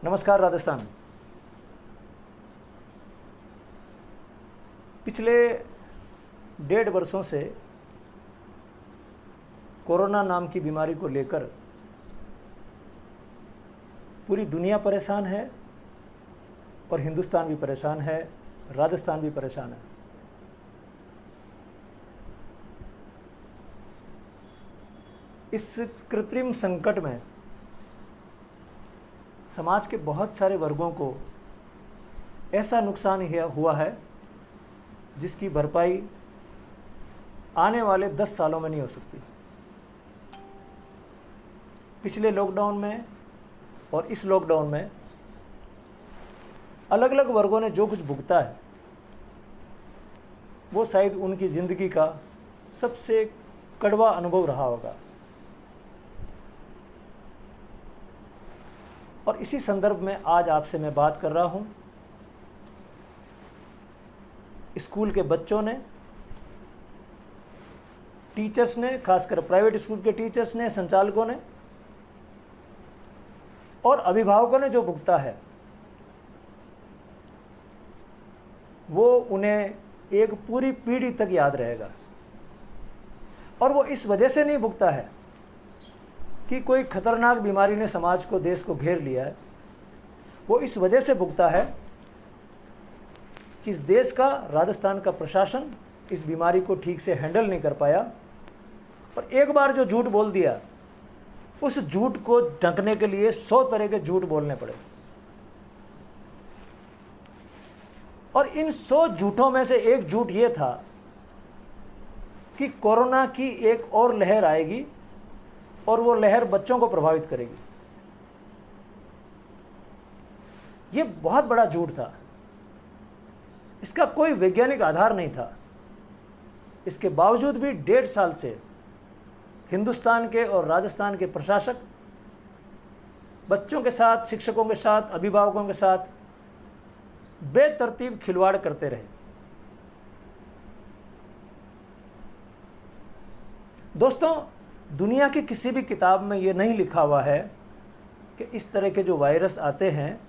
नमस्कार राजस्थान। पिछले 1.5 वर्षों से कोरोना नाम की बीमारी को लेकर पूरी दुनिया परेशान है और हिंदुस्तान भी परेशान है, राजस्थान भी परेशान है। इस कृत्रिम संकट में समाज के बहुत सारे वर्गों को ऐसा नुकसान हुआ है जिसकी भरपाई आने वाले 10 सालों में नहीं हो सकती। पिछले लॉकडाउन में और इस लॉकडाउन में अलग अलग वर्गों ने जो कुछ भुगता है वो शायद उनकी ज़िंदगी का सबसे कड़वा अनुभव रहा होगा। और इसी संदर्भ में आज आपसे मैं बात कर रहा हूं। स्कूल के बच्चों ने, टीचर्स ने, खासकर प्राइवेट स्कूल के टीचर्स ने, संचालकों ने और अभिभावकों ने जो भुगता है वो उन्हें एक पूरी पीढ़ी तक याद रहेगा। और वो इस वजह से नहीं भुगता है कि कोई खतरनाक बीमारी ने समाज को, देश को घेर लिया है। वो इस वजह से भुगता है कि इस देश का, राजस्थान का प्रशासन इस बीमारी को ठीक से हैंडल नहीं कर पाया और एक बार जो झूठ बोल दिया उस झूठ को ढकने के लिए 100 तरह के झूठ बोलने पड़े। और इन 100 झूठों में से एक झूठ ये था कि कोरोना की एक और लहर आएगी और वो लहर बच्चों को प्रभावित करेगी। ये बहुत बड़ा झूठ था, इसका कोई वैज्ञानिक आधार नहीं था। इसके बावजूद भी 1.5 साल से हिंदुस्तान के और राजस्थान के प्रशासक बच्चों के साथ, शिक्षकों के साथ, अभिभावकों के साथ बेतरतीब खिलवाड़ करते रहे। दोस्तों, दुनिया की किसी भी किताब में ये नहीं लिखा हुआ है कि इस तरह के जो वायरस आते हैं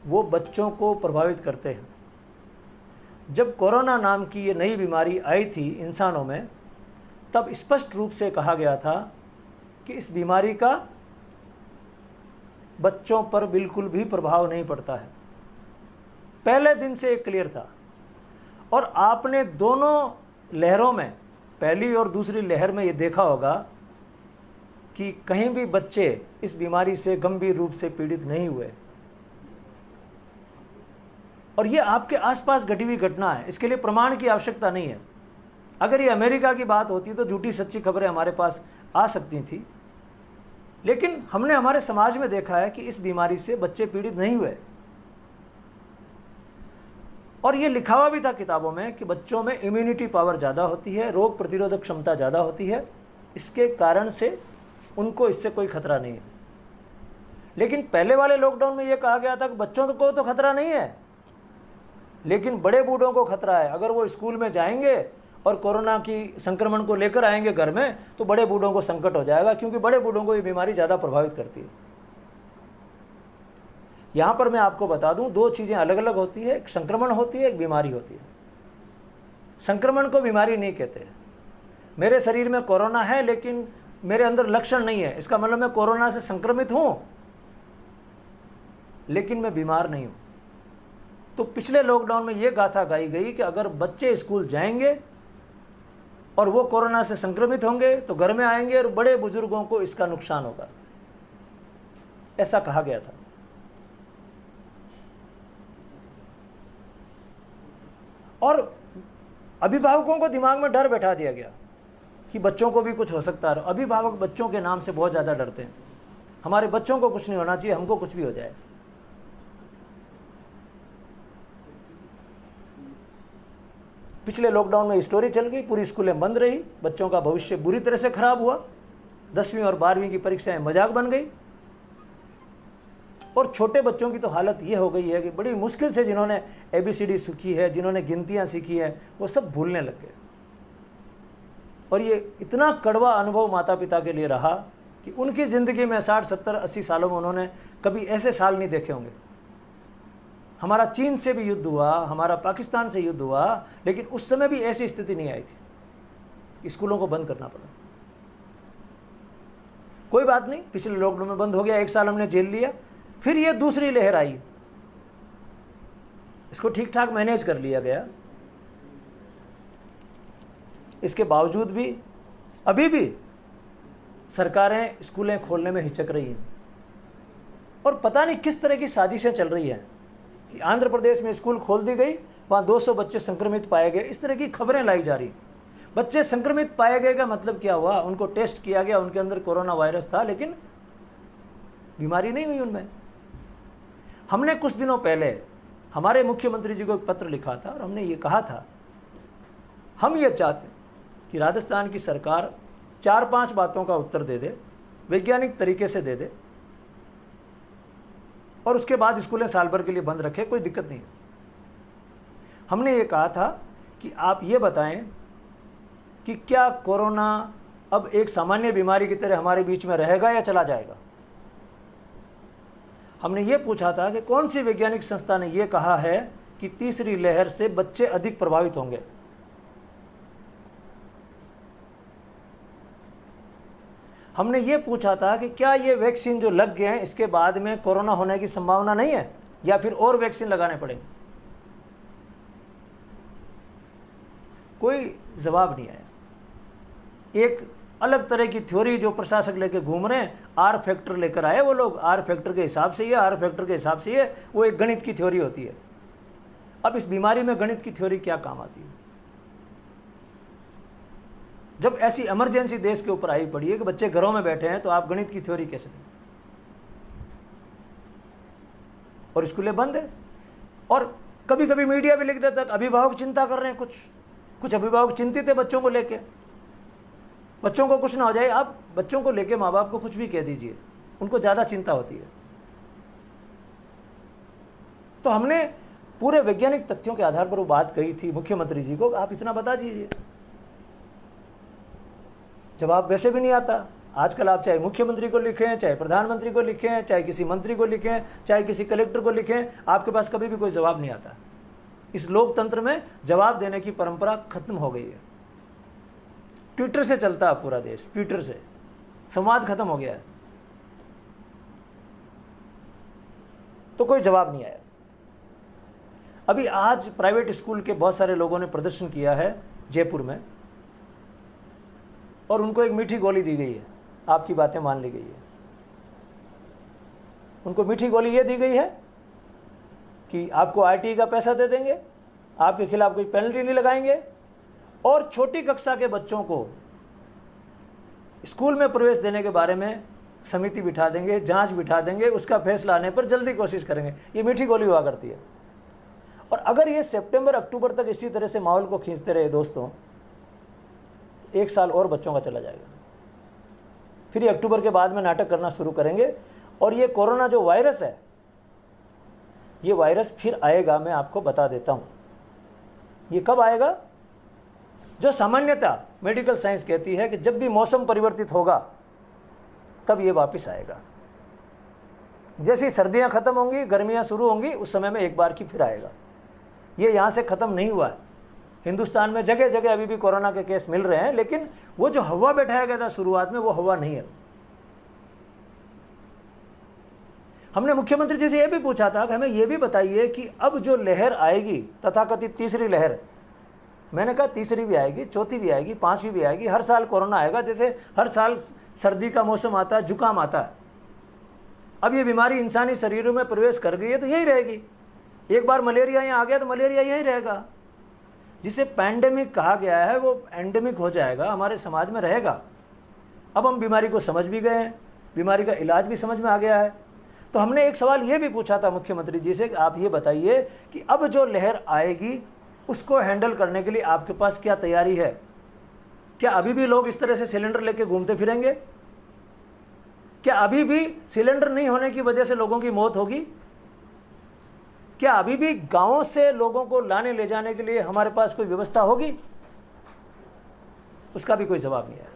वो बच्चों को प्रभावित करते हैं। जब कोरोना नाम की ये नई बीमारी आई थी इंसानों में, तब स्पष्ट रूप से कहा गया था कि इस बीमारी का बच्चों पर बिल्कुल भी प्रभाव नहीं पड़ता है। पहले दिन से एक क्लियर था। और आपने दोनों लहरों में, पहली और दूसरी लहर में ये देखा होगा कि कहीं भी बच्चे इस बीमारी से गंभीर रूप से पीड़ित नहीं हुए। और ये आपके आसपास घटी हुई घटना है, इसके लिए प्रमाण की आवश्यकता नहीं है। अगर ये अमेरिका की बात होती तो झूठी सच्ची खबरें हमारे पास आ सकती थी, लेकिन हमने हमारे समाज में देखा है कि इस बीमारी से बच्चे पीड़ित नहीं हुए। और ये लिखा हुआ भी था किताबों में कि बच्चों में इम्यूनिटी पावर ज़्यादा होती है, रोग प्रतिरोधक क्षमता ज़्यादा होती है, इसके कारण से उनको इससे कोई खतरा नहीं है। लेकिन पहले वाले लॉकडाउन में ये कहा गया था कि बच्चों को तो खतरा नहीं है, लेकिन बड़े बूढ़ों को खतरा है। अगर वो स्कूल में जाएंगे और कोरोना की संक्रमण को लेकर आएंगे घर में तो बड़े बूढ़ों को संकट हो जाएगा, क्योंकि बड़े बूढ़ों को ये बीमारी ज़्यादा प्रभावित करती है। यहाँ पर मैं आपको बता दूं, 2 चीज़ें अलग अलग होती है। एक संक्रमण होती है, एक बीमारी होती है। संक्रमण को बीमारी नहीं कहते। मेरे शरीर में कोरोना है लेकिन मेरे अंदर लक्षण नहीं है, इसका मतलब मैं कोरोना से संक्रमित हूं लेकिन मैं बीमार नहीं हूं। तो पिछले लॉकडाउन में यह गाथा गाई गई कि अगर बच्चे स्कूल जाएंगे और वो कोरोना से संक्रमित होंगे तो घर में आएंगे और बड़े बुजुर्गों को इसका नुकसान होगा, ऐसा कहा गया था। और अभिभावकों को दिमाग में डर बैठा दिया गया कि बच्चों को भी कुछ हो सकता है। अभिभावक बच्चों के नाम से बहुत ज़्यादा डरते हैं। हमारे बच्चों को कुछ नहीं होना चाहिए, हमको कुछ भी हो जाए। पिछले लॉकडाउन में स्टोरी चल गई, पूरी स्कूलें बंद रही, बच्चों का भविष्य बुरी तरह से खराब हुआ, 10वीं और 12वीं की परीक्षाएं मजाक बन गई। और छोटे बच्चों की तो हालत ये हो गई है कि बड़ी मुश्किल से जिन्होंने ABCD सीखी है, जिन्होंने गिनतियां सीखी है, वो सब भूलने लग गए। और ये इतना कड़वा अनुभव माता पिता के लिए रहा कि उनकी ज़िंदगी में 60, 70, 80 सालों में उन्होंने कभी ऐसे साल नहीं देखे होंगे। हमारा चीन से भी युद्ध हुआ, हमारा पाकिस्तान से युद्ध हुआ, लेकिन उस समय भी ऐसी स्थिति नहीं आई थी, स्कूलों को बंद करना पड़ा। कोई बात नहीं, पिछले लॉकडाउन में बंद हो गया, 1 साल हमने झेल लिया, फिर ये दूसरी लहर आई, इसको ठीक ठाक मैनेज कर लिया गया। इसके बावजूद भी अभी भी सरकारें स्कूलें खोलने में हिचक रही हैं, और पता नहीं किस तरह की साजिशें चल रही हैं कि आंध्र प्रदेश में स्कूल खोल दी गई, वहाँ 200 बच्चे संक्रमित पाए गए, इस तरह की खबरें लाई जा रही। बच्चे संक्रमित पाए गए का मतलब क्या हुआ? उनको टेस्ट किया गया, उनके अंदर कोरोना वायरस था, लेकिन बीमारी नहीं हुई उनमें। हमने कुछ दिनों पहले हमारे मुख्यमंत्री जी को एक पत्र लिखा था और हमने ये कहा था, हम ये चाहते कि राजस्थान की सरकार 4-5 बातों का उत्तर दे दे, वैज्ञानिक तरीके से दे दे, और उसके बाद स्कूलें साल भर के लिए बंद रखे, कोई दिक्कत नहीं है। हमने ये कहा था कि आप ये बताएं कि क्या कोरोना अब एक सामान्य बीमारी की तरह हमारे बीच में रहेगा या चला जाएगा। हमने ये पूछा था कि कौन सी वैज्ञानिक संस्था ने ये कहा है कि तीसरी लहर से बच्चे अधिक प्रभावित होंगे। हमने ये पूछा था कि क्या ये वैक्सीन जो लग गए हैं इसके बाद में कोरोना होने की संभावना नहीं है, या फिर और वैक्सीन लगाने पड़ेंगे। कोई जवाब नहीं आया। एक अलग तरह की थ्योरी जो प्रशासक लेके घूम रहे हैं, आर फैक्टर लेकर आए वो लोग, आर फैक्टर के हिसाब से ये, आर फैक्टर के हिसाब से ये, वो एक गणित की थ्योरी होती है। अब इस बीमारी में गणित की थ्योरी क्या काम आती है? जब ऐसी इमरजेंसी देश के ऊपर आई पड़ी है कि बच्चे घरों में बैठे हैं, तो आप गणित की थ्योरी कैसे दें? और स्कूलें बंद है, और कभी कभी मीडिया भी लिख देता है अभिभावक चिंता कर रहे हैं, कुछ अभिभावक चिंतित है बच्चों को लेके, बच्चों को कुछ ना हो जाए। आप बच्चों को लेके माँ बाप को कुछ भी कह दीजिए, उनको ज़्यादा चिंता होती है। तो हमने पूरे वैज्ञानिक तथ्यों के आधार पर वो बात कही थी मुख्यमंत्री जी को, आप इतना बता दीजिए। जवाब वैसे भी नहीं आता। आजकल आप चाहे मुख्यमंत्री को लिखें, चाहे प्रधानमंत्री को लिखें, चाहे किसी मंत्री को लिखें, चाहे किसी कलेक्टर को लिखें, आपके पास कभी भी कोई जवाब नहीं आता। इस लोकतंत्र में जवाब देने की परंपरा खत्म हो गई है। ट्विटर से चलता है पूरा देश, ट्विटर से संवाद खत्म हो गया है, तो कोई जवाब नहीं आया। अभी आज प्राइवेट स्कूल के बहुत सारे लोगों ने प्रदर्शन किया है जयपुर में, और उनको एक मीठी गोली दी गई है, आपकी बातें मान ली गई है। उनको मीठी गोली ये दी गई है कि आपको आरटीई का पैसा दे देंगे, आपके खिलाफ कोई पेनल्टी नहीं लगाएंगे, और छोटी कक्षा के बच्चों को स्कूल में प्रवेश देने के बारे में समिति बिठा देंगे, जांच बिठा देंगे, उसका फैसला आने पर जल्दी कोशिश करेंगे। ये मीठी गोली हुआ करती है। और अगर ये सितंबर अक्टूबर तक इसी तरह से माहौल को खींचते रहे दोस्तों, 1 साल और बच्चों का चला जाएगा। फिर ये अक्टूबर के बाद में नाटक करना शुरू करेंगे, और ये कोरोना जो वायरस है, ये वायरस फिर आएगा। मैं आपको बता देता हूँ ये कब आएगा। जो सामान्यतः मेडिकल साइंस कहती है कि जब भी मौसम परिवर्तित होगा तब ये वापस आएगा। जैसी सर्दियां खत्म होंगी, गर्मियां शुरू होंगी, उस समय में एक बार की फिर आएगा। ये यहाँ से ख़त्म नहीं हुआ है। हिंदुस्तान में जगह जगह अभी भी कोरोना के केस मिल रहे हैं, लेकिन वो जो हवा बैठाया गया था शुरुआत में, वो हवा नहीं है। हमने मुख्यमंत्री जी से ये भी पूछा था कि हमें ये भी बताइए कि अब जो लहर आएगी, तथाकथित तीसरी लहर, मैंने कहा तीसरी भी आएगी, चौथी भी आएगी, 5वीं भी आएगी। हर साल कोरोना आएगा, जैसे हर साल सर्दी का मौसम आता है, जुकाम आता है। अब ये बीमारी इंसानी शरीरों में प्रवेश कर गई है तो यही रहेगी। एक बार मलेरिया यहाँ आ गया तो मलेरिया यहीं रहेगा। जिसे पैंडेमिक कहा गया है वो एंडेमिक हो जाएगा, हमारे समाज में रहेगा। अब हम बीमारी को समझ भी गए हैं, बीमारी का इलाज भी समझ में आ गया है। तो हमने एक सवाल ये भी पूछा था मुख्यमंत्री जी से कि आप ये बताइए कि अब जो लहर आएगी उसको हैंडल करने के लिए आपके पास क्या तैयारी है। क्या अभी भी लोग इस तरह से सिलेंडर लेके घूमते फिरेंगे? क्या अभी भी सिलेंडर नहीं होने की वजह से लोगों की मौत होगी? क्या अभी भी गांवों से लोगों को लाने ले जाने के लिए हमारे पास कोई व्यवस्था होगी? उसका भी कोई जवाब नहीं है।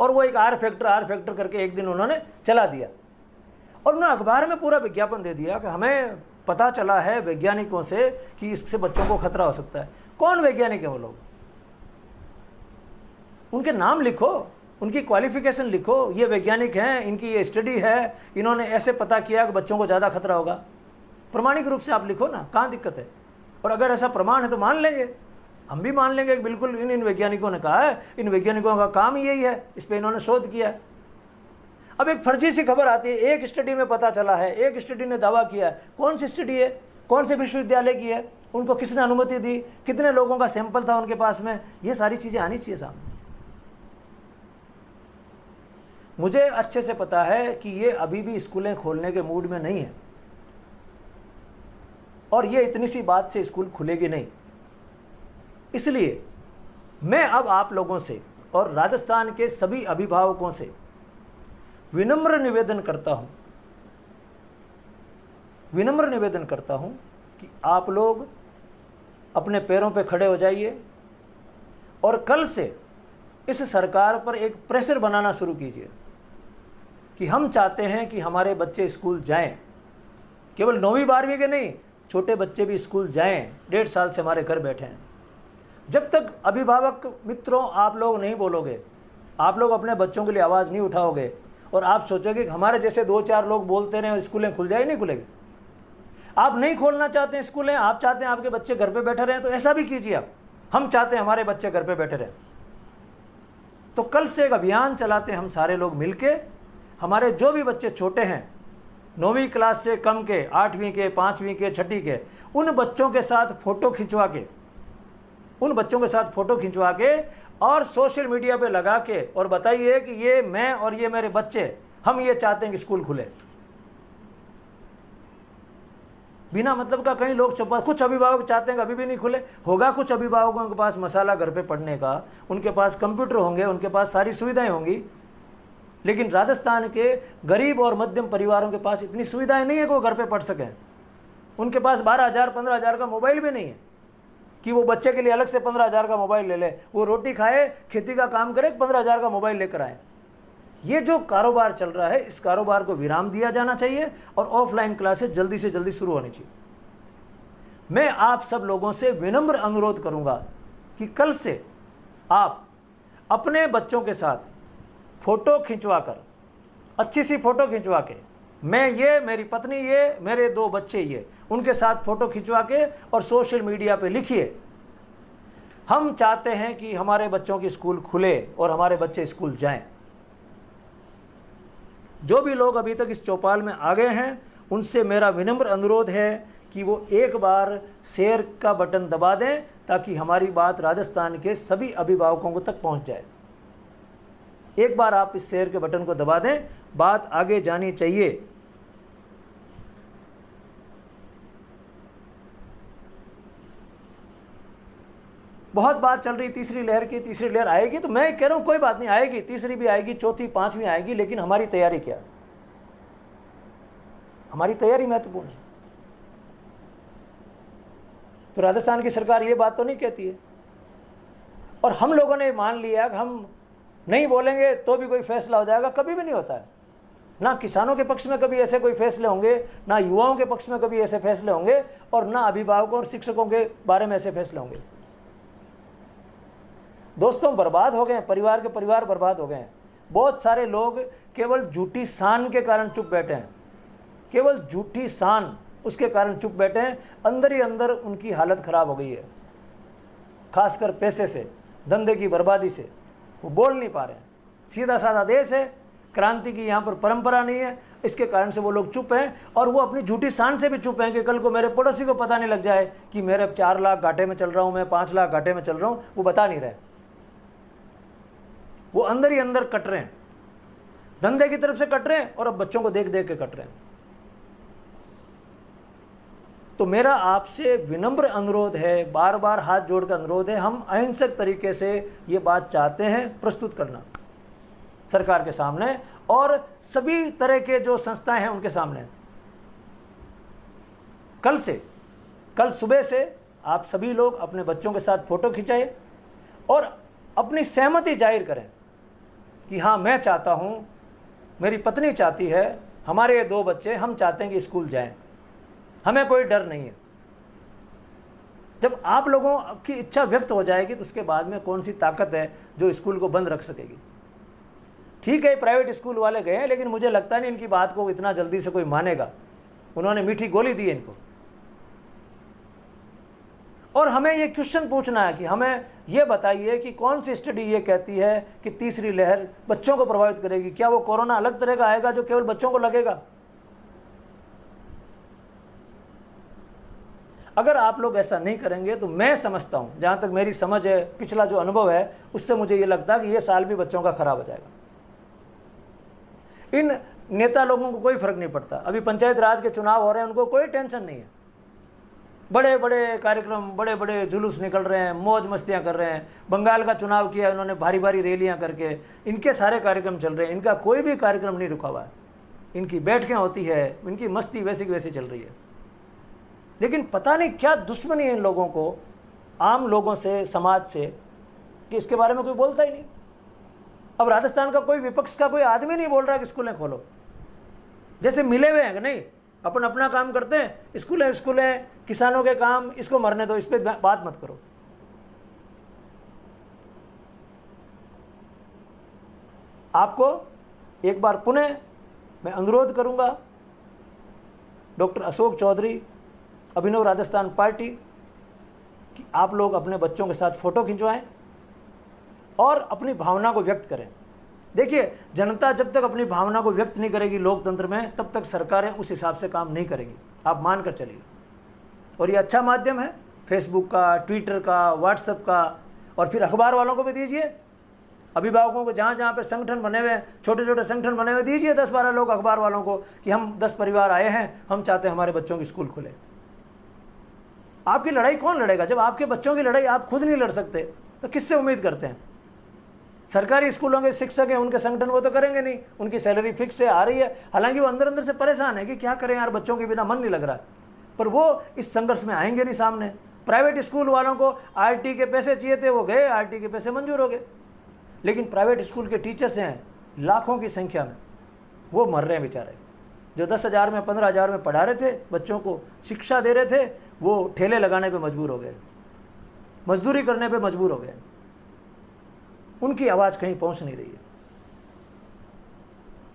और वो एक आर फैक्टर करके एक दिन उन्होंने चला दिया और उन्होंने अखबार में पूरा विज्ञापन दे दिया कि हमें पता चला है वैज्ञानिकों से कि इससे बच्चों को खतरा हो सकता है। कौन वैज्ञानिक है वो लोग? उनके नाम लिखो, उनकी क्वालिफिकेशन लिखो, ये वैज्ञानिक हैं, इनकी ये स्टडी है, इन्होंने ऐसे पता किया कि बच्चों को ज़्यादा खतरा होगा। प्रमाणिक रूप से आप लिखो ना, कहाँ दिक्कत है? और अगर ऐसा प्रमाण है तो मान लेंगे, हम भी मान लेंगे कि बिल्कुल इन वैज्ञानिकों ने कहा है, इन वैज्ञानिकों का काम यही है, इस पर इन्होंने शोध किया है। अब एक फर्जी सी खबर आती है, एक स्टडी में पता चला है, एक स्टडी ने दावा किया है। कौन सी स्टडी है? कौन से विश्वविद्यालय की है? उनको किसने अनुमति दी? कितने लोगों का सैंपल था उनके पास में? ये सारी चीज़ें आनी चाहिए सामने। मुझे अच्छे से पता है कि ये अभी भी स्कूलें खोलने के मूड में नहीं है और ये इतनी सी बात से स्कूल खुलेगी नहीं। इसलिए मैं अब आप लोगों से और राजस्थान के सभी अभिभावकों से विनम्र निवेदन करता हूं कि आप लोग अपने पैरों पे खड़े हो जाइए और कल से इस सरकार पर एक प्रेशर बनाना शुरू कीजिए कि हम चाहते हैं कि हमारे बच्चे स्कूल जाएं। केवल 9वीं 12वीं के नहीं, छोटे बच्चे भी स्कूल जाएं। 1.5 साल से हमारे घर बैठे हैं। जब तक अभिभावक मित्रों आप लोग नहीं बोलोगे, आप लोग अपने बच्चों के लिए आवाज़ नहीं उठाओगे और आप सोचोगे कि हमारे जैसे 2-4 लोग बोलते रहे स्कूलें खुल जाए, नहीं खुलेगी। आप नहीं खोलना चाहते हैं स्कूलें, आप चाहते हैं आपके बच्चे घर पे बैठे रहें, तो ऐसा भी कीजिए आप। हम चाहते हैं हमारे बच्चे घर पे बैठे रहें। तो कल से एक अभियान चलाते हैं हम सारे लोग मिलके। हमारे जो भी बच्चे छोटे हैं, 9वीं क्लास से कम के, 8वीं के, 5वीं के, 6ठी के, उन बच्चों के साथ फोटो खिंचवा के और सोशल मीडिया पे लगा के और बताइए कि ये मैं और ये मेरे बच्चे, हम ये चाहते हैं कि स्कूल खुले। बिना मतलब का कई लोग छुपा, कुछ अभिभावक चाहते हैं कि अभी भी नहीं खुले। होगा कुछ अभिभावकों के पास मसाला घर पे पढ़ने का, उनके पास कंप्यूटर होंगे, उनके पास सारी सुविधाएं होंगी, लेकिन राजस्थान के गरीब और मध्यम परिवारों के पास इतनी सुविधाएं नहीं है कि वो घर पे पढ़ सकें। उनके पास 12,000 15,000 का मोबाइल भी नहीं है कि वो बच्चे के लिए अलग से 15,000 का मोबाइल ले ले। वो रोटी खाए, खेती का काम करे, 15,000 का मोबाइल लेकर आए। ये जो कारोबार चल रहा है, इस कारोबार को विराम दिया जाना चाहिए और ऑफलाइन क्लासेस जल्दी से जल्दी शुरू होनी चाहिए। मैं आप सब लोगों से विनम्र अनुरोध करूंगा कि कल से आप अपने बच्चों के साथ फोटो खिंचवाकर, अच्छी सी फोटो खिंचवा के, मैं ये, मेरी पत्नी ये, मेरे 2 बच्चे ये, उनके साथ फोटो खिंचवा के और सोशल मीडिया पे लिखिए, हम चाहते हैं कि हमारे बच्चों की स्कूल खुले और हमारे बच्चे स्कूल जाएं। जो भी लोग अभी तक इस चौपाल में आ गए हैं, उनसे मेरा विनम्र अनुरोध है कि वो एक बार शेयर का बटन दबा दें ताकि हमारी बात राजस्थान के सभी अभिभावकों तक पहुंच जाए। एक बार आप इस शेयर के बटन को दबा दें, बात आगे जानी चाहिए। बहुत बात चल रही तीसरी लहर की, तीसरी लहर आएगी, तो मैं कह रहा हूं कोई बात नहीं, आएगी, तीसरी भी आएगी, चौथी, 5वीं आएगी, लेकिन हमारी तैयारी क्या है? हमारी तैयारी महत्वपूर्ण है। तो राजस्थान की सरकार ये बात तो नहीं कहती है और हम लोगों ने मान लिया कि हम नहीं बोलेंगे तो भी कोई फैसला हो जाएगा। कभी भी नहीं होता है। ना किसानों के पक्ष में कभी ऐसे कोई फैसले होंगे, ना युवाओं के पक्ष में कभी ऐसे फैसले होंगे और ना अभिभावकों और शिक्षकों के बारे में ऐसे फैसले होंगे। दोस्तों, बर्बाद हो गए, परिवार के परिवार बर्बाद हो गए हैं। बहुत सारे लोग केवल झूठी शान के कारण चुप बैठे हैं, केवल झूठी शान उसके कारण चुप बैठे हैं। अंदर ही अंदर उनकी हालत खराब हो गई है, खासकर पैसे से, धंधे की बर्बादी से। वो बोल नहीं पा रहे हैं। सीधा साधा देश है, क्रांति की यहाँ पर परंपरा नहीं है, इसके कारण से वो लोग चुप हैं और वो अपनी झूठी शान से भी चुप हैं कि कल को मेरे पड़ोसी को पता नहीं लग जाए कि मेरे 4 लाख घाटे में चल रहा हूँ, मैं 5 लाख घाटे में चल रहा हूँ। वो बता नहीं रहे, वो अंदर ही अंदर कट रहे हैं, धंधे की तरफ से कट रहे हैं और अब बच्चों को देख देख के कट रहे हैं। तो मेरा आपसे विनम्र अनुरोध है, बार बार हाथ जोड़कर अनुरोध है, हम अहिंसक तरीके से ये बात चाहते हैं प्रस्तुत करना सरकार के सामने और सभी तरह के जो संस्थाएं हैं उनके सामने। कल सुबह से आप सभी लोग अपने बच्चों के साथ फोटो खिंचाएं और अपनी सहमति जाहिर करें कि हाँ मैं चाहता हूँ, मेरी पत्नी चाहती है, हमारे ये 2 बच्चे, हम चाहते हैं कि स्कूल जाएं, हमें कोई डर नहीं है। जब आप लोगों की इच्छा व्यक्त हो जाएगी तो उसके बाद में कौन सी ताकत है जो स्कूल को बंद रख सकेगी। ठीक है, प्राइवेट स्कूल वाले गए हैं, लेकिन मुझे लगता नहीं इनकी बात को इतना जल्दी से कोई मानेगा। उन्होंने मीठी गोली दी इनको। और हमें ये क्वेश्चन पूछना है कि हमें ये बताइए कि कौन सी स्टडी ये कहती है कि तीसरी लहर बच्चों को प्रभावित करेगी। क्या वो कोरोना अलग तरह का आएगा जो केवल बच्चों को लगेगा? अगर आप लोग ऐसा नहीं करेंगे तो मैं समझता हूं, जहां तक मेरी समझ है, पिछला जो अनुभव है, उससे मुझे ये लगता है कि ये साल भी बच्चों का खराब हो जाएगा। इन नेता लोगों को कोई फर्क नहीं पड़ता। अभी पंचायत राज के चुनाव हो रहे हैं, उनको कोई टेंशन नहीं है। बड़े बड़े कार्यक्रम, बड़े बड़े जुलूस निकल रहे हैं, मौज मस्तियां कर रहे हैं। बंगाल का चुनाव किया उन्होंने, भारी भारी रैलियां करके, इनके सारे कार्यक्रम चल रहे हैं। इनका कोई भी कार्यक्रम नहीं रुका हुआ है। इनकी बैठकें होती है, इनकी मस्ती वैसी की वैसी चल रही है। लेकिन पता नहीं क्या दुश्मनी है इन लोगों को आम लोगों से, समाज से, कि इसके बारे में कोई बोलता ही नहीं। अब राजस्थान का कोई विपक्ष का कोई आदमी नहीं बोल रहा कि स्कूलें खोलो। जैसे मिले हुए हैं कि नहीं, अपन अपना काम करते हैं, स्कूलें किसानों के काम, इसको मरने दो, इस पर बात मत करो। आपको एक बार पुनः मैं अनुरोध करूंगा, डॉक्टर अशोक चौधरी, अभिनव राजस्थान पार्टी, कि आप लोग अपने बच्चों के साथ फोटो खिंचवाएं और अपनी भावना को व्यक्त करें। देखिए, जनता जब तक अपनी भावना को व्यक्त नहीं करेगी लोकतंत्र में, तब तक सरकारें उस हिसाब से काम नहीं करेंगी, आप मान कर चलिए। और ये अच्छा माध्यम है, फेसबुक का, ट्विटर का, व्हाट्सएप का, और फिर अखबार वालों को भी दीजिए। अभिभावकों को जहाँ जहाँ पे संगठन बने हुए, छोटे छोटे संगठन बने हुए, दीजिए 10-12 लोग अखबार वालों को कि हम 10 परिवार आए हैं, हम चाहते हैं हमारे बच्चों की स्कूल खुले। आपकी लड़ाई कौन लड़ेगा? जब आपके बच्चों की लड़ाई आप खुद नहीं लड़ सकते तो किससे उम्मीद करते हैं? सरकारी स्कूलों के शिक्षक हैं, उनके संगठन वो तो करेंगे नहीं, उनकी सैलरी फिक्स है, आ रही है। हालांकि वो अंदर अंदर से परेशान है कि क्या करें यार, बच्चों के बिना मन नहीं लग रहा है, पर वो इस संघर्ष में आएंगे नहीं सामने। प्राइवेट स्कूल वालों को आरटी के पैसे चाहिए थे, वो गए, आरटी के पैसे मंजूर हो गए। लेकिन प्राइवेट स्कूल के टीचर्स हैं लाखों की संख्या में, वो मर रहे हैं बेचारे। जो 10,000 में, 15,000 में पढ़ा रहे थे, बच्चों को शिक्षा दे रहे थे, वो ठेले लगाने पे मजबूर हो गए, मजदूरी करने पे मजबूर हो गए। उनकी आवाज़ कहीं पहुंच नहीं रही है।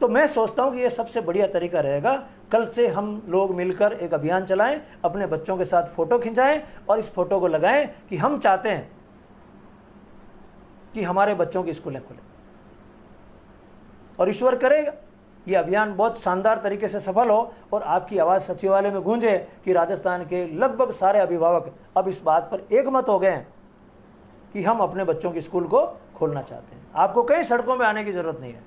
तो मैं सोचता हूं कि ये सबसे बढ़िया तरीका रहेगा, कल से हम लोग मिलकर एक अभियान चलाएं, अपने बच्चों के साथ फोटो खिंचाएं और इस फोटो को लगाएं कि हम चाहते हैं कि हमारे बच्चों की स्कूलें खुलें। और ईश्वर करेगा ये अभियान बहुत शानदार तरीके से सफल हो और आपकी आवाज़ सचिवालय में गूंजे कि राजस्थान के लगभग सारे अभिभावक अब इस बात पर एकमत हो गए हैं कि हम अपने बच्चों की स्कूल को खोलना चाहते हैं। आपको कहीं सड़कों में आने की जरूरत नहीं है,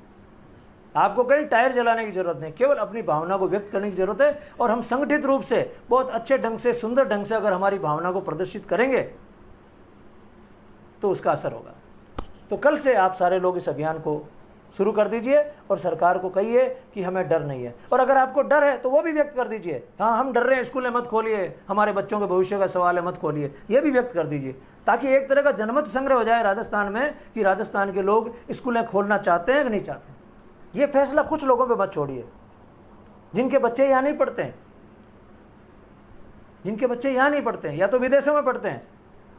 आपको कहीं टायर जलाने की जरूरत नहीं, केवल अपनी भावना को व्यक्त करने की जरूरत है। और हम संगठित रूप से, बहुत अच्छे ढंग से, सुंदर ढंग से अगर हमारी भावना को प्रदर्शित करेंगे तो उसका असर होगा। तो कल से आप सारे लोग इस अभियान को शुरू कर दीजिए और सरकार को कहिए कि हमें डर नहीं है। और अगर आपको डर है तो वो भी व्यक्त कर दीजिए, हाँ हम डर रहे हैं, स्कूलें मत खोलिए, हमारे बच्चों के भविष्य का सवाल है, मत खोलिए, ये भी व्यक्त कर दीजिए, ताकि एक तरह का जनमत संग्रह हो जाए राजस्थान में कि राजस्थान के लोग स्कूलें खोलना चाहते हैं कि नहीं चाहते हैं। ये फैसला कुछ लोगों पर मत छोड़िए, जिनके बच्चे यहाँ नहीं पढ़ते हैं, जिनके बच्चे यहाँ नहीं पढ़ते हैं, या तो विदेशों में पढ़ते हैं,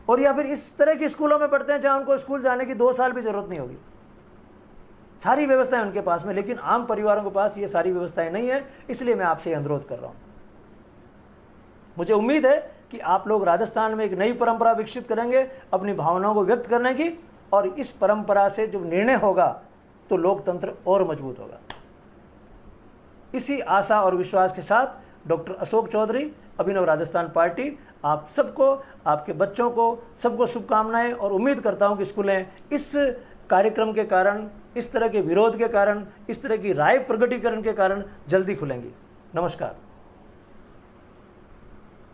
और या फिर इस तरह की स्कूलों में पढ़ते हैं जहाँ उनको स्कूल जाने की 2 साल भी जरूरत नहीं होगी। सारी व्यवस्थाएं उनके पास में, लेकिन आम परिवारों के पास ये सारी व्यवस्थाएं नहीं है। इसलिए मैं आपसे अनुरोध कर रहा हूं। मुझे उम्मीद है कि आप लोग राजस्थान में एक नई परंपरा विकसित करेंगे अपनी भावनाओं को व्यक्त करने की, और इस परंपरा से जब निर्णय होगा तो लोकतंत्र और मजबूत होगा। इसी आशा और विश्वास के साथ डॉक्टर अशोक चौधरी, अभिनव राजस्थान पार्टी, आप सबको, आपके बच्चों को, सबको शुभकामनाएं, और उम्मीद करता हूं कि स्कूलें इस कार्यक्रम के कारण, इस तरह के विरोध के कारण, इस तरह की राय प्रकटीकरण के कारण जल्दी खुलेंगी। नमस्कार।